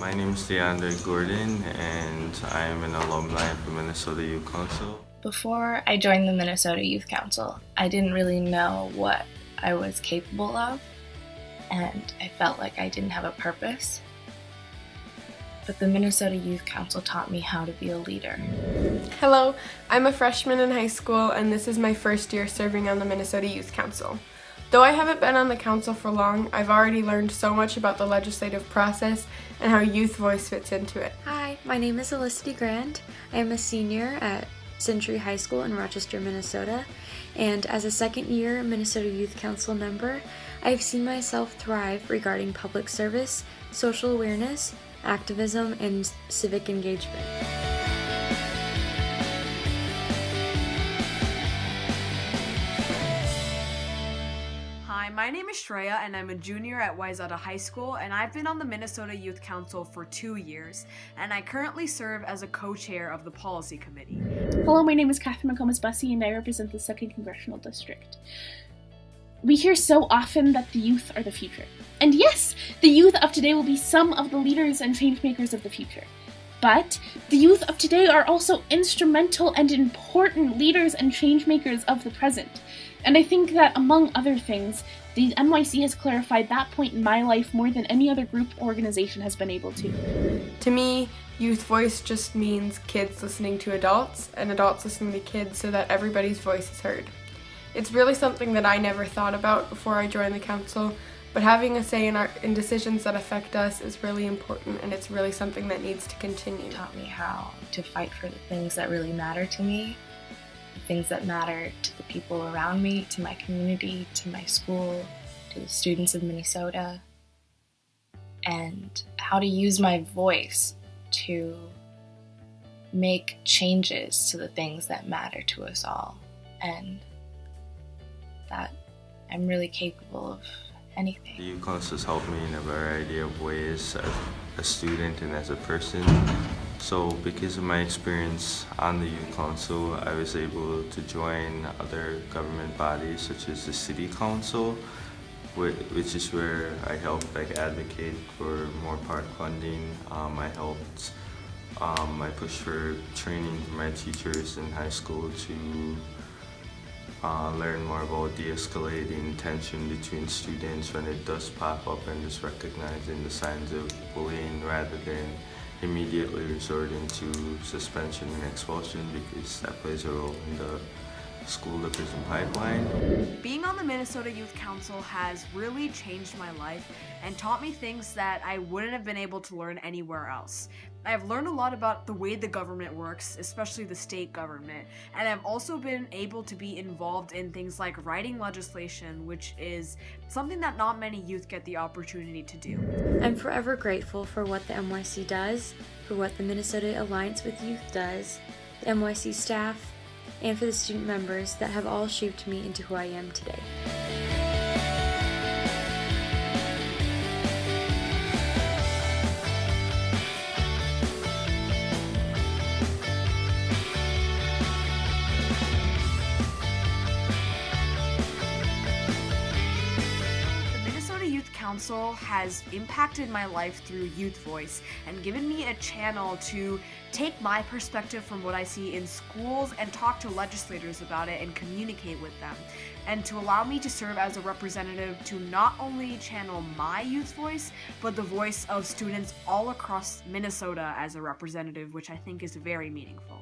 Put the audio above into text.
My name is DeAndre Gordon, and I am an alumni of the Minnesota Youth Council. Before I joined the Minnesota Youth Council, I didn't really know what I was capable of, and I felt like I didn't have a purpose. But the Minnesota Youth Council taught me how to be a leader. Hello, I'm a freshman in high school, and this is my first year serving on the Minnesota Youth Council. Though I haven't been on the council for long, I've already learned so much about the legislative process and how youth voice fits into it. Hi, my name is Alyssa DeGrand. I am a senior at Century High School in Rochester, Minnesota, and as a second-year Minnesota Youth Council member, I have seen myself thrive regarding public service, social awareness, activism, and civic engagement. Hi, my name is Shreya and I'm a junior at Wayzata High School, and I've been on the Minnesota Youth Council for 2 years, and I currently serve as a co-chair of the Policy Committee. Hello, my name is Catherine MCCOMAS-BUSSA and I represent the 2nd Congressional District. We hear so often that the youth are the future. And yes, the youth of today will be some of the leaders and change makers of the future. But the youth of today are also instrumental and important leaders and change makers of the present. And I think that, among other things, the NYC has clarified that point in my life more than any other group or organization has been able to. To me, youth voice just means kids listening to adults and adults listening to kids so that everybody's voice is heard. It's really something that I never thought about before I joined the council, but having a say in decisions that affect us is really important, and it's really something that needs to continue. It taught me how to fight for the things that really matter to me, the things that matter to the people around me, to my community, to my school, to the students of Minnesota, and how to use my voice to make changes to the things that matter to us all, and that I'm really capable of anything. The Youth Council has helped me in a variety of ways as a student and as a person. So because of my experience on the Youth Council, I was able to join other government bodies such as the City Council, which is where I helped advocate for more park funding. I pushed for training for my teachers in high school to learn more about de-escalating tension between students when it does pop up, and just recognizing the signs of bullying rather than immediately resorting to suspension and expulsion, because that plays a role in the school to prison pipeline. Being on the Minnesota Youth Council has really changed my life and taught me things that I wouldn't have been able to learn anywhere else. I've learned a lot about the way the government works, especially the state government, and I've also been able to be involved in things like writing legislation, which is something that not many youth get the opportunity to do. I'm forever grateful for what the MYC does, for what the Minnesota Alliance with Youth does, the MYC staff, and for the student members that have all shaped me into who I am today. Council has impacted my life through youth voice and given me a channel to take my perspective from what I see in schools and talk to legislators about it and communicate with them, and to allow me to serve as a representative to not only channel my youth voice, but the voice of students all across Minnesota as a representative, which I think is very meaningful.